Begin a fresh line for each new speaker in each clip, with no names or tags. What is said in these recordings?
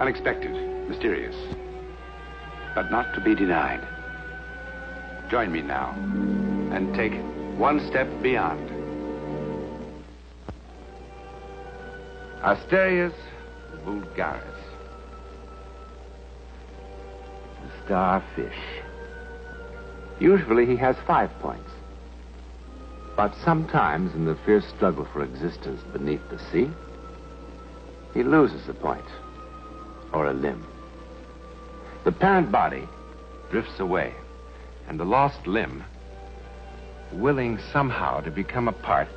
Unexpected, mysterious, but not to be denied. Join me now and take one step beyond. Asterius vulgaris. The starfish. Usually he has 5 points. But sometimes in the fierce struggle for existence beneath the sea, he loses a point or a limb. The parent body drifts away, and the lost limb, willing somehow to become a part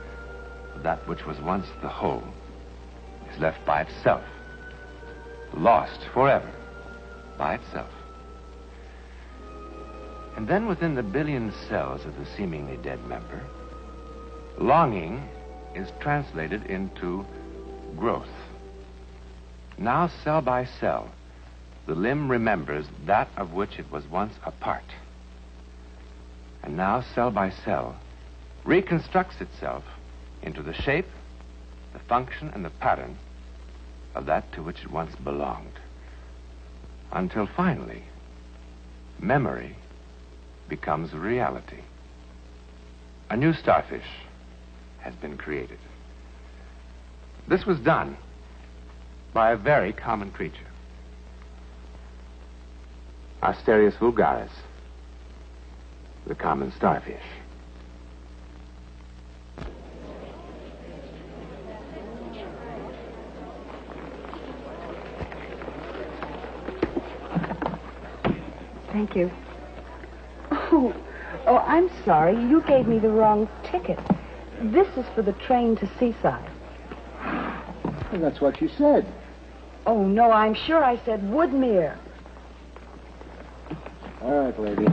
of that which was once the whole, is left by itself, lost forever by itself. And then within the billion cells of the seemingly dead member, longing is translated into growth. Now, cell by cell, the limb remembers that of which it was once a part. And now, cell by cell, reconstructs itself into the shape, the function, and the pattern of that to which it once belonged. Until finally, memory becomes reality. A new starfish has been created. This was done by a very common creature. Asterius vulgaris, the common starfish.
Thank you. Oh, I'm sorry. You gave me the wrong ticket. This is for the train to Seaside.
Well, that's what you said.
Oh, no, I'm sure I said Woodmere.
All right, lady.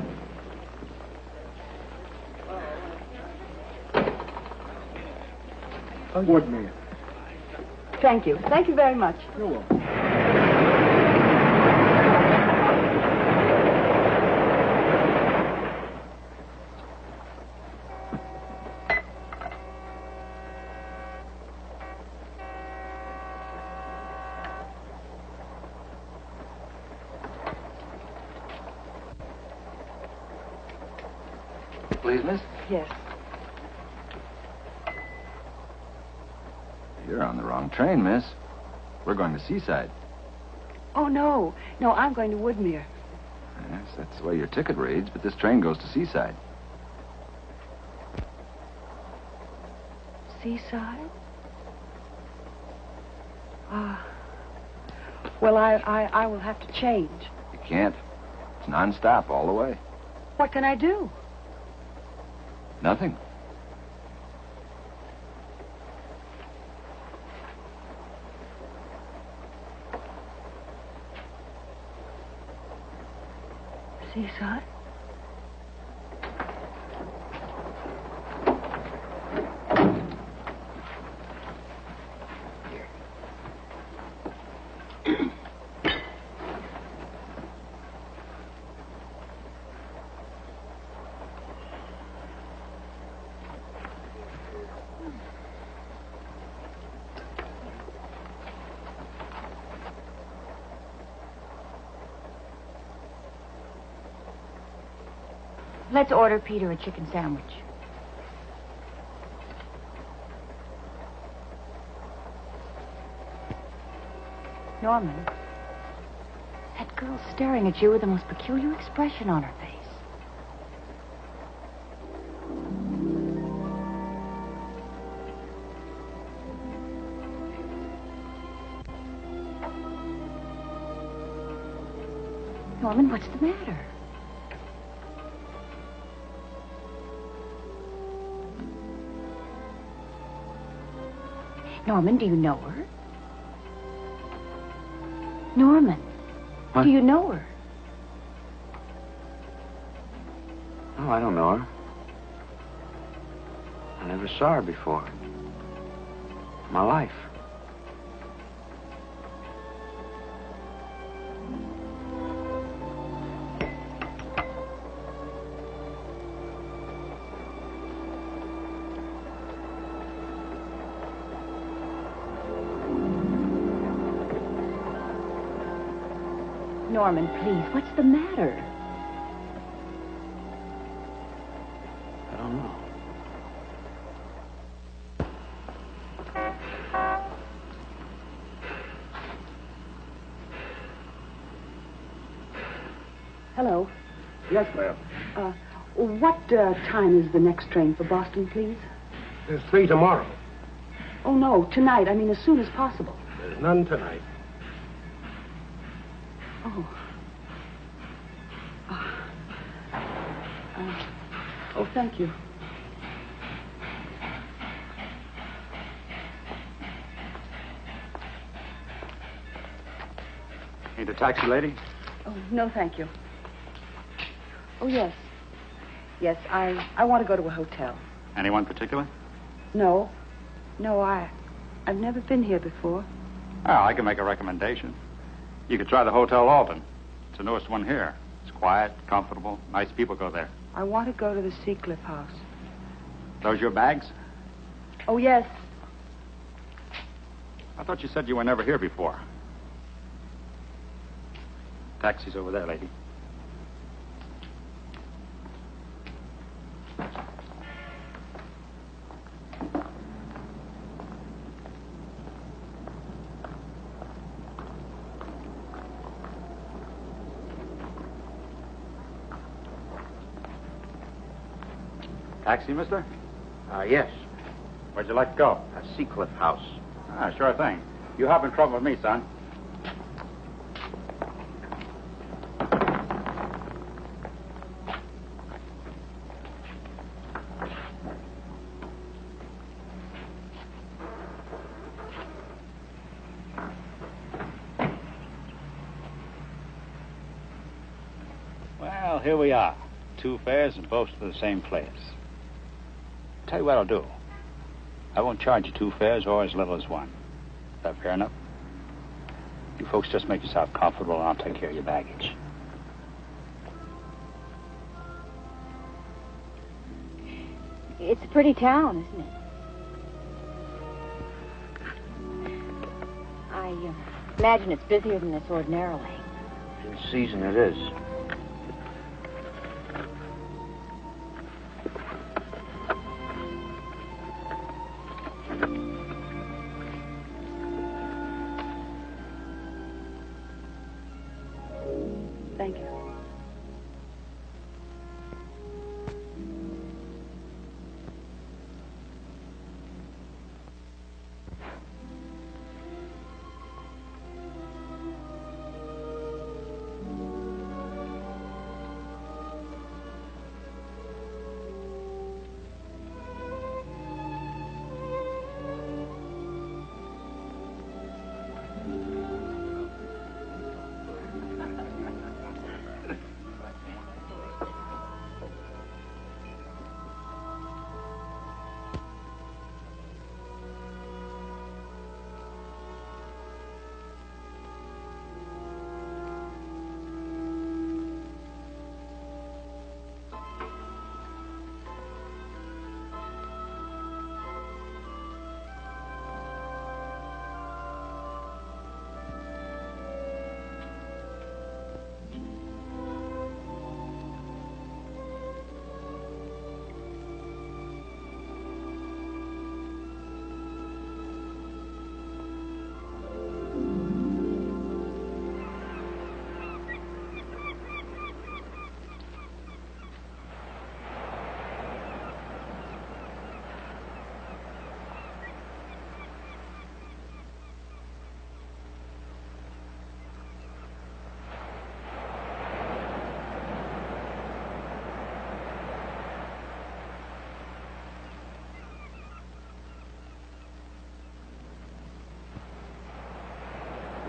Oh,
Woodmere.
Thank you. Thank you very much.
You're welcome.
Please, miss?
Yes.
You're on the wrong train, miss. We're going to Seaside.
Oh, no. No, I'm going to Woodmere.
Yes, that's the way your ticket reads, but this train goes to Seaside.
Seaside? Well, I will have to change.
You can't. It's non-stop all the way.
What can I do?
Nothing.
Seaside?
Let's order Peter a chicken sandwich. Norman, that girl's staring at you with the most peculiar expression on her face. Norman, what's the matter? Norman, do you know her? Norman,
What?
do you know her?
No, I don't know her. I never saw her before. In my life.
Norman, please, what's the matter?
I don't know.
Hello.
Yes, ma'am.
What time is the next train for Boston, please?
There's 3 tomorrow.
Oh, no, tonight. I mean, as soon as possible.
There's none tonight.
Oh. Oh, thank you.
Need a taxi, lady?
Oh, no, thank you. Oh, yes. Yes, I want to go to a hotel.
Anyone particular?
No. No, I've never been here before.
Well, I can make a recommendation. You could try the Hotel Alton. It's the newest one here. It's quiet, comfortable, nice people go there.
I want to go to the Seacliff House.
Those your bags?
Oh, yes.
I thought you said you were never here before. Taxi's over there, lady. Taxi, mister?
Yes.
Where'd you like to go?
Seacliff House.
Ah, sure thing. You hop in trouble with me, son. Well, here we are. 2 fares and both to the same place. Tell you what I'll do. I won't charge you 2 fares or as little as 1. Is that fair enough? You folks just make yourself comfortable and I'll take care of your baggage.
It's a pretty town, isn't it? I imagine it's busier than this ordinarily.
In season it is.
Thank you.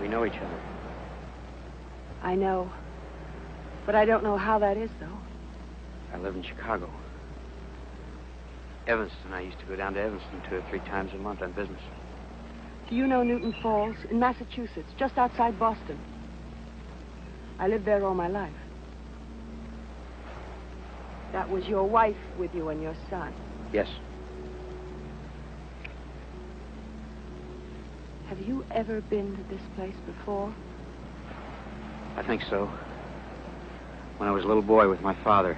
We know each other.
I know. But I don't know how that is, though.
I live in Chicago. Evanston. I used to go down to Evanston 2 or 3 times a month on business.
Do you know Newton Falls in Massachusetts, just outside Boston? I lived there all my life. That was your wife with you and your son.
Yes.
Have you ever been to this place before?
I think so. When I was a little boy with my father.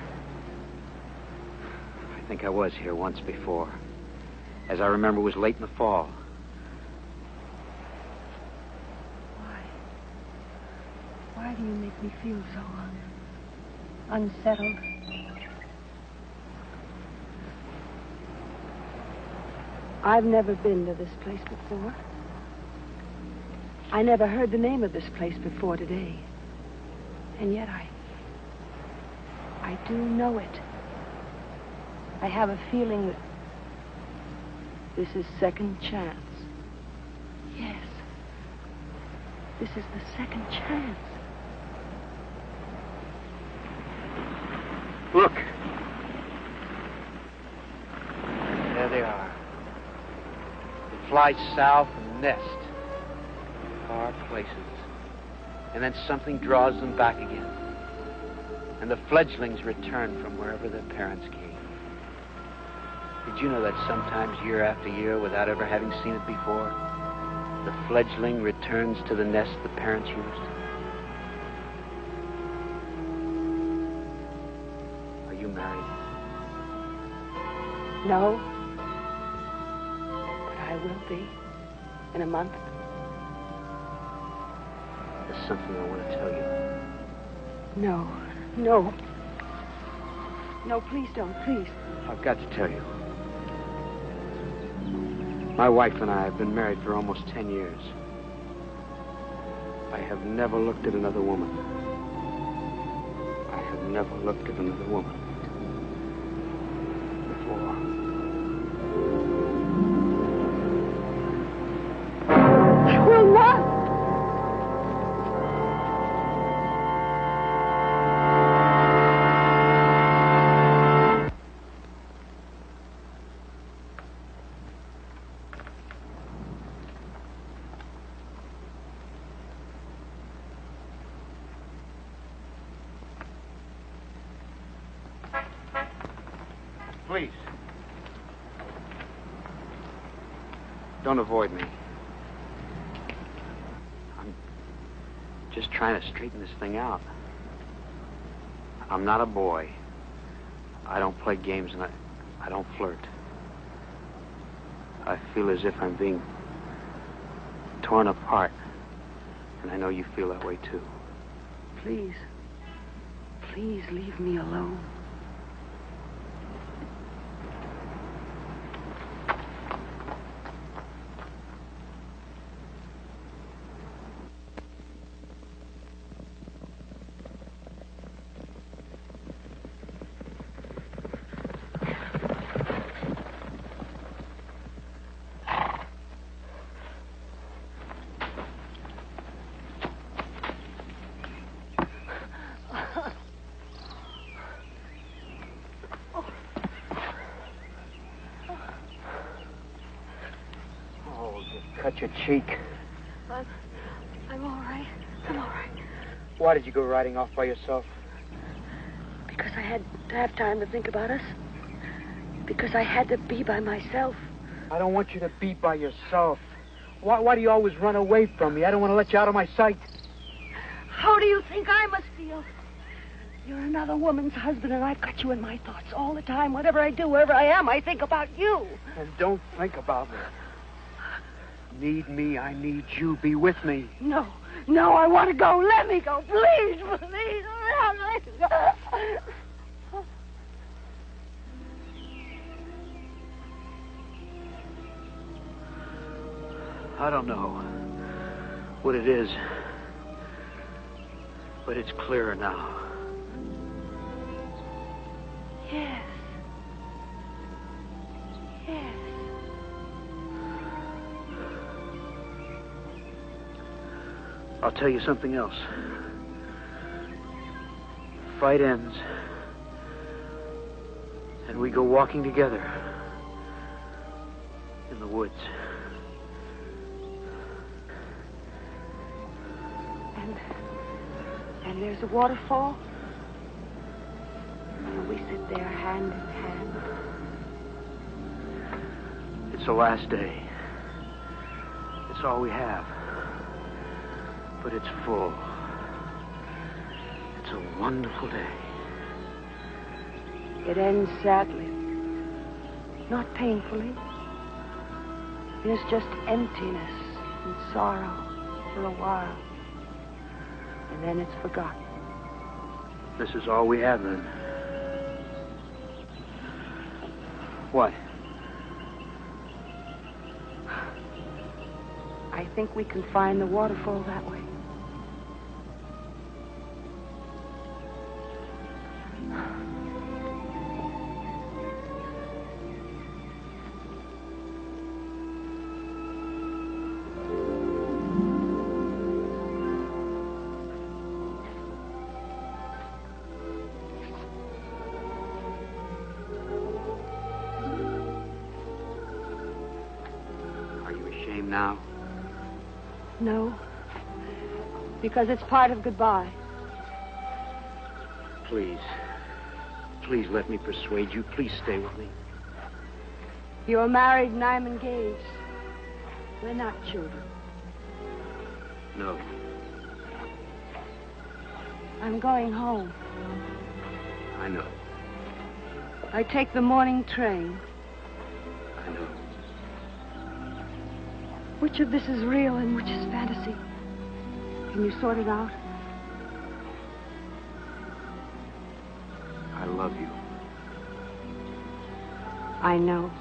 I think I was here once before. As I remember, it was late in the fall.
Why do you make me feel so unsettled? I've never been to this place before. I never heard the name of this place before today. And yet I do know it. I have a feeling that this is second chance. Yes. This is the second chance.
Look. There they are. They fly south and nest. Far places. And then something draws them back again. And the fledglings return from wherever their parents came. Did you know that sometimes year after year, without ever having seen it before, the fledgling returns to the nest the parents used? Are you married?
No. But I will be. In a month.
There's something I want to tell you.
No. No. No, please don't, please.
I've got to tell you. My wife and I have been married for almost 10 years. I have never looked at another woman. I have never looked at another woman before.
I will not.
Please. Don't avoid me. I'm just trying to straighten this thing out. I'm not a boy. I don't play games and I don't flirt. I feel as if I'm being torn apart. And I know you feel that way too.
Please. Please leave me alone.
Cut your cheek.
I'm all right. I'm all right.
Why did you go riding off by yourself?
Because I had to have time to think about us. Because I had to be by myself.
I don't want you to be by yourself. Why do you always run away from me? I don't want to let you out of my sight.
How do you think I must feel? You're another woman's husband, and I've got you in my thoughts all the time. Whatever I do, wherever I am, I think about you.
And don't think about me. Need me, I need you. Be with me.
No, I want to go. Let me go. Please, please. Let me go.
I don't know what it is, but it's clearer now.
Yes. Yes.
I'll tell you something else. Fight ends, and we go walking together in the woods.
And there's a waterfall, and we sit there hand in hand.
It's the last day. It's all we have. But it's full. wonderful day.
It ends sadly. Not painfully. There's just emptiness and sorrow for a while. And then it's forgotten.
This is all we have, then. What?
I think we can find the waterfall that way.
Now?
No. Because it's part of goodbye.
Please. Please let me persuade you. Please stay with me.
You're married and I'm engaged. We're not children.
No.
I'm going home.
I know.
I take the morning train.
I know.
Which of this is real and which is fantasy? Can you sort it out?
I love you.
I know.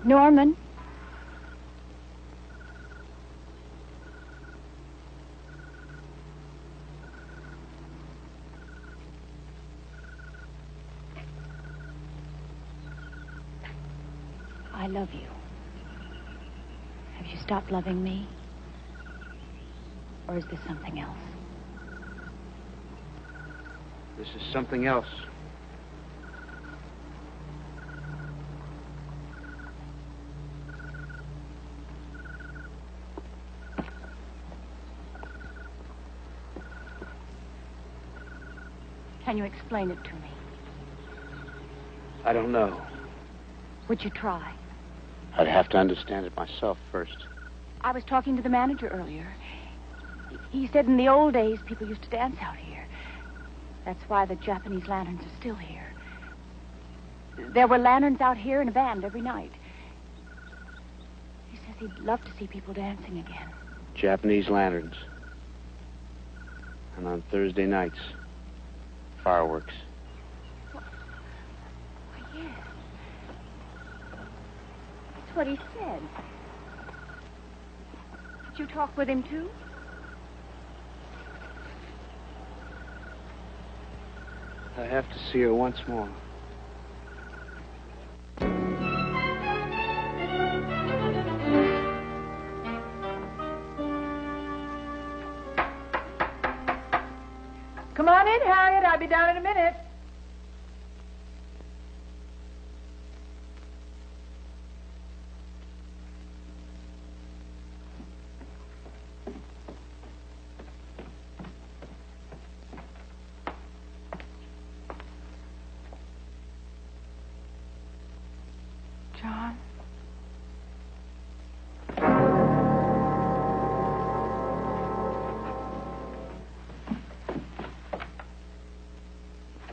Norman? I love you. Have you stopped loving me? Or is this something else?
This is something else.
Can you explain it to me?
I don't know.
Would you try?
I'd have to understand it myself first.
I was talking to the manager earlier. He said in the old days people used to dance out here. That's why the Japanese lanterns are still here. There were lanterns out here in a band every night. He says he'd love to see people dancing again.
Japanese lanterns. And on Thursday nights, fireworks.
Why, yes. That's what he said. Did you talk with him, too?
I have to see her once more.
Come on in, Harriet. I'll be down in a minute. John?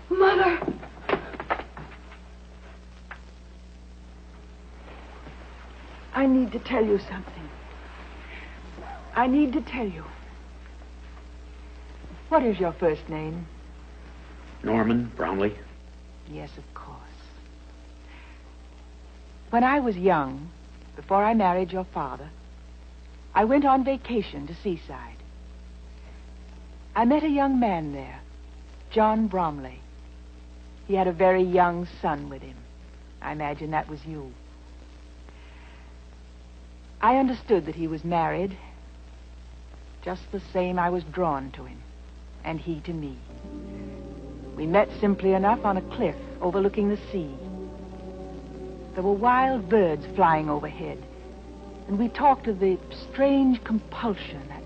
Mother!
I need to tell you something. I need to tell you. What is your first name?
Norman Bromley.
Yes, of course. When I was young, before I married your father, I went on vacation to Seaside. I met a young man there, John Bromley. He had a very young son with him. I imagine that was you. I understood that he was married. Just the same, I was drawn to him. and he to me. We met simply enough on a cliff overlooking the sea. There were wild birds flying overhead, and we talked of the strange compulsion, that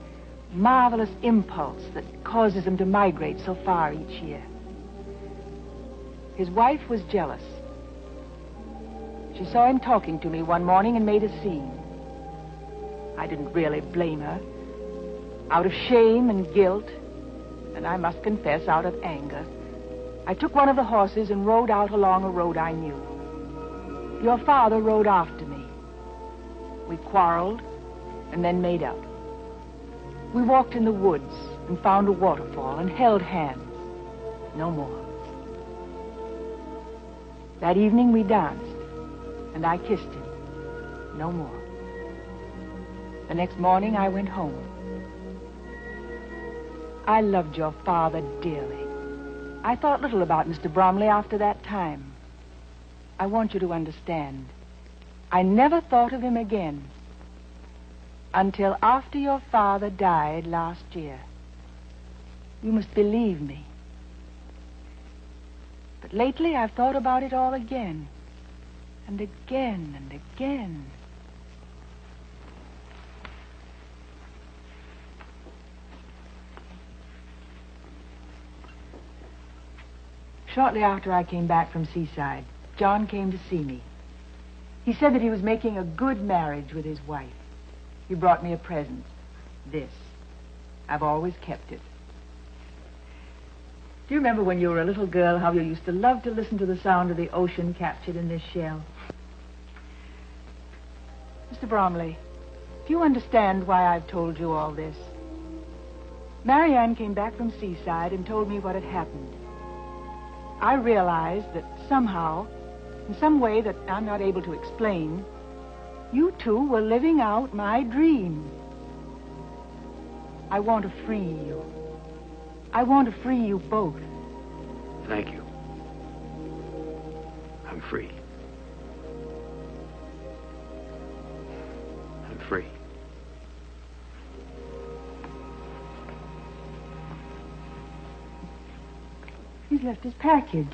marvelous impulse that causes them to migrate so far each year. His wife was jealous. She saw him talking to me one morning and made a scene. I didn't really blame her. Out of shame and guilt, and I must confess, out of anger, I took one of the horses and rode out along a road I knew. Your father rode after me. We quarreled and then made up. We walked in the woods and found a waterfall and held hands. No more. That evening we danced, and I kissed him. No more. The next morning I went home. I loved your father dearly. I thought little about Mr. Bromley after that time. I want you to understand. I never thought of him again until after your father died last year. You must believe me. But lately I've thought about it all again, and again and again. Shortly after I came back from Seaside, John came to see me. He said that he was making a good marriage with his wife. He brought me a present. This. I've always kept it. Do you remember when you were a little girl how you used to love to listen to the sound of the ocean captured in this shell? Mr. Bromley, do you understand why I've told you all this? Marianne came back from Seaside and told me what had happened. I realized that somehow, in some way that I'm not able to explain, you two were living out my dream. I want to free you. I want to free you both.
Thank you. I'm free. I'm free.
He's left his package.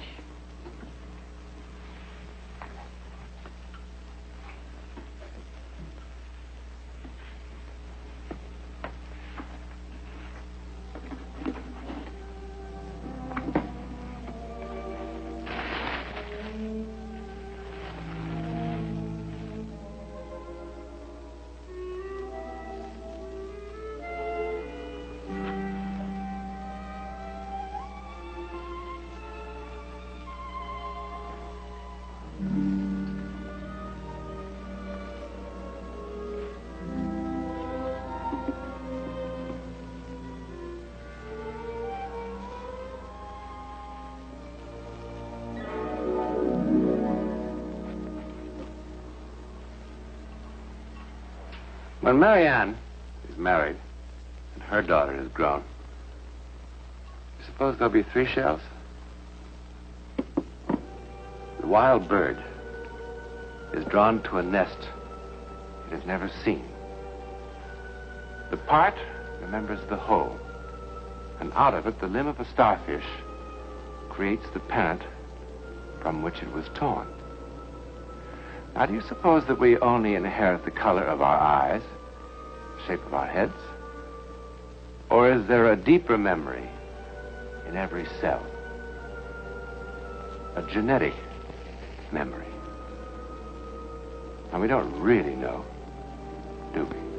When Marianne is married and her daughter is grown, you suppose there'll be 3 shells? The wild bird is drawn to a nest it has never seen. The part remembers the whole, and out of it the limb of a starfish creates the pennant from which it was torn. Now, do you suppose that we only inherit the color of our eyes, the shape of our heads? Or is there a deeper memory in every cell? A genetic memory? And we don't really know, do we?